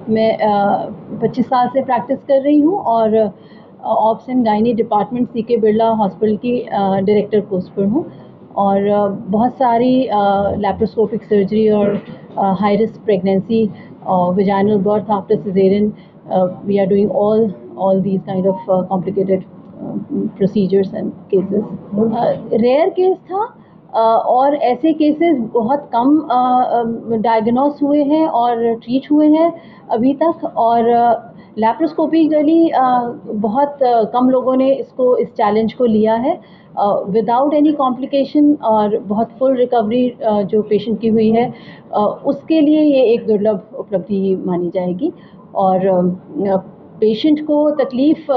मैं 25 साल से प्रैक्टिस कर रही हूँ और obs and gynae department CK Birla hospital की डायरेक्टर पोस्ट पर हूँ और बहुत सारी लैप्रोस्कोपिक सर्जरी और high risk pregnancy vaginal birth after cesarean, we are doing all these kind of complicated procedures and cases. Rare case था और ऐसे केसेस बहुत कम डायग्नोस हुए हैं और ट्रीट हुए हैं अभी तक, और लैप्रोस्कोपिकली बहुत कम लोगों ने इस चैलेंज को लिया है विदाउट एनी कॉम्प्लिकेशन, और बहुत फुल रिकवरी जो पेशेंट की हुई है उसके लिए ये एक दुर्लभ उपलब्धि मानी जाएगी। और पेशेंट को तकलीफ़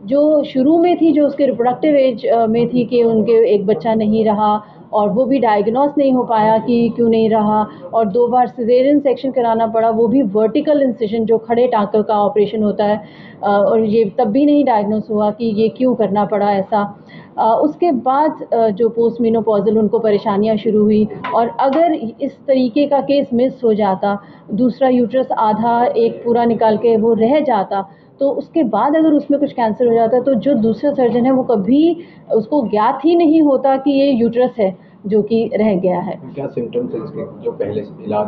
जो शुरू में थी, जो उसके रिप्रोडक्टिव एज में थी कि उनके एक बच्चा नहीं रहा और वो भी डायग्नोस नहीं हो पाया कि क्यों नहीं रहा, और 2 बार सिजेरियन सेक्शन कराना पड़ा, वो भी वर्टिकल इंसिजन जो खड़े टाँके का ऑपरेशन होता है, और ये तब भी नहीं डायग्नोस हुआ कि ये क्यों करना पड़ा ऐसा। उसके बाद जो पोस्ट मेनोपॉजल उनको परेशानियां शुरू हुई, और अगर इस तरीके का केस मिस हो जाता, दूसरा यूट्रस आधा एक पूरा निकाल के वो रह जाता, तो उसके बाद अगर उसमें कुछ कैंसर हो जाता तो जो दूसरा सर्जन है वो कभी उसको ज्ञात ही नहीं होता कि ये यूट्रस है जो कि रह गया है। क्या सिम्टम्स है इसके जो पहले इलाज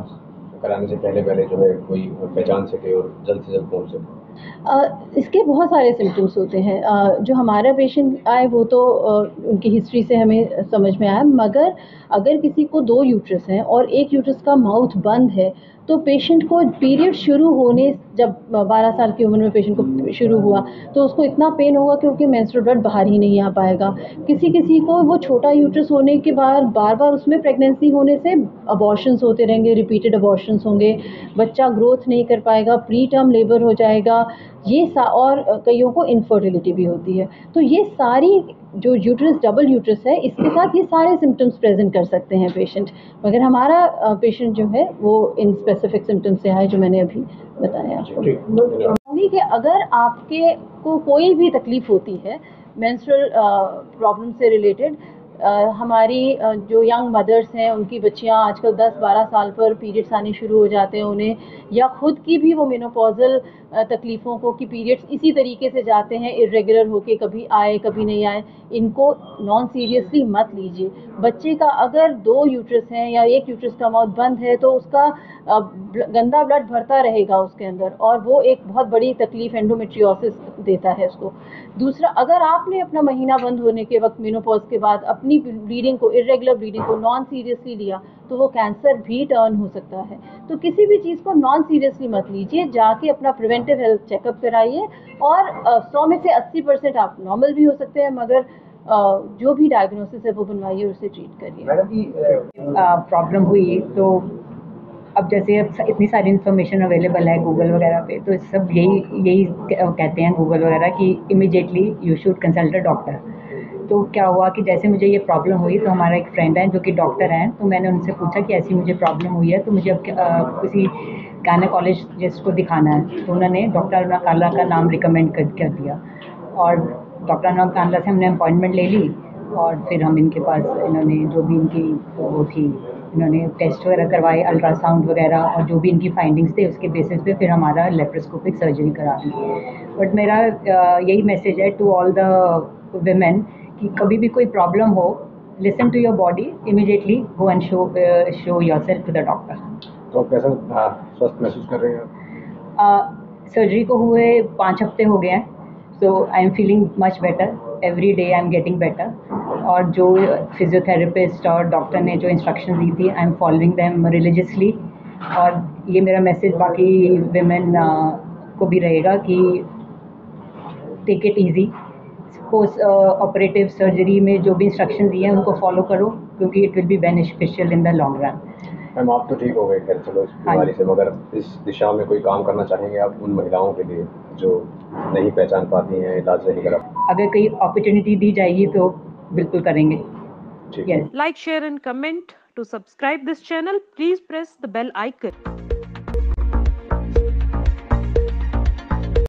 कराने से पहले जो है कोई पहचान सके और जल्द से जल्द पहुंच सके? इसके बहुत सारे सिम्टम्स होते हैं। जो हमारा पेशेंट आए वो तो उनकी हिस्ट्री से हमें समझ में आया, मगर अगर किसी को 2 यूट्रस हैं और एक यूट्रस का माउथ बंद है तो पेशेंट को पीरियड शुरू होने, जब 12 साल की उम्र में पेशेंट को शुरू हुआ तो उसको इतना पेन होगा क्योंकि मेंस्ट्रुअल ब्लड बाहर ही नहीं आ पाएगा। किसी को वो छोटा यूट्रस होने के बाद बार बार उसमें प्रेगनेंसी होने से अबॉर्शंस होते रहेंगे, रिपीटेड अबॉर्शंस होंगे, बच्चा ग्रोथ नहीं कर पाएगा, प्री टर्म लेबर हो जाएगा, और कईयों को इनफर्टिलिटी भी होती है। तो ये सारी जो यूट्रस, डबल यूट्रस है, इसके साथ ये सारे सिम्टम्स प्रेजेंट कर सकते हैं पेशेंट, मगर हमारा पेशेंट जो है वो इन स्पेसिफिक सिम्टम्स से आए जो मैंने अभी बताया आपको। कि अगर आपके को कोई भी तकलीफ होती है मेंस्ट्रुअल प्रॉब्लम से रिलेटेड, हमारी जो यंग मदर्स हैं उनकी बच्चियां आजकल 10-12 साल पर पीरियड्स आने शुरू हो जाते हैं उन्हें, या खुद की भी वो मेनोपॉजल तकलीफ़ों को कि पीरियड्स इसी तरीके से जाते हैं इरेगुलर होके, कभी आए कभी नहीं आए, इनको नॉन सीरियसली मत लीजिए। बच्चे का अगर 2 यूट्रस हैं या एक यूट्रस का माउथ बंद है तो उसका गंदा ब्लड भरता रहेगा उसके अंदर, और वो एक बहुत बड़ी तकलीफ एंडोमेट्रियोसिस देता है उसको। दूसरा, अगर आपने अपना महीना बंद होने के वक्त मेनोपॉज के बाद अपनी ब्लीडिंग को, इरेगुलर ब्लीडिंग को नॉन सीरियसली लिया तो वो कैंसर भी टर्न हो सकता है। तो किसी भी चीज़ को नॉन सीरियसली मत लीजिए, जाके अपना प्रिवेंटिव हेल्थ चेकअप कराइए, और 100 में से 80% आप नॉर्मल भी हो सकते हैं, मगर जो भी डायग्नोसिस है वो बनवाइए, उससे ट्रीट करिए। मैडम की प्रॉब्लम हुई तो अब जैसे अब इतनी सारी इन्फॉर्मेशन अवेलेबल है गूगल वगैरह पे, तो सब यही कहते हैं गूगल वगैरह कि immediately you should consult a doctor. तो क्या हुआ कि जैसे मुझे ये प्रॉब्लम हुई तो हमारा एक फ्रेंड है जो कि डॉक्टर हैं, तो मैंने उनसे पूछा कि ऐसी मुझे प्रॉब्लम हुई है तो मुझे अब किसी गायनेकोलॉजिस्ट को दिखाना है। तो उन्होंने डॉक्टर अनुराग कांडला का नाम रिकमेंड कर दिया, और डॉक्टर अनुराग कांडला से हमने अपॉइंटमेंट ले ली, और फिर हम इनके पास, इन्होंने जो भी इनकी वो थी, इन्होंने टेस्ट वगैरह करवाए, अल्ट्रासाउंड वगैरह, और जो भी इनकी फाइंडिंग्स थे उसके बेसिस पे फिर हमारा लेप्रोस्कोपिक सर्जरी करा दी। बट मेरा यही मैसेज है टू ऑल द वुमेन कि कभी भी कोई प्रॉब्लम हो, listen to your body, immediately go and show yourself to the doctor. तो कैसा स्वस्थ महसूस कर रहे हैं? सर्जरी को हुए 5 हफ्ते हो गए हैं, so I am feeling much better, every day I am getting better. और जो फिजियोथेरेपिस्ट और डॉक्टर ने जो इंस्ट्रक्शन दी थी, I am following them religiously. और ये मेरा मैसेज बाकी विमेन को भी रहेगा कि take it easy, post operative surgery में जो भी इंस्ट्रक्शन दिए हैं उनको फॉलो करो, क्योंकि it will be beneficial in the long run. Ma'am आप तो ठीक हो गए खैर, चलो इस बीमारी से, मगर इस दिशा में कोई काम करना चाहेंगे आप उन महिलाओं के लिए जो नहीं पहचान पाती हैं, इलाज नहीं करा? अगर कोई अपॉर्चुनिटी दी जाएगी तो बिल्कुल करेंगे। ठीक है। Like, share and comment. To subscribe this channel, please press the bell icon.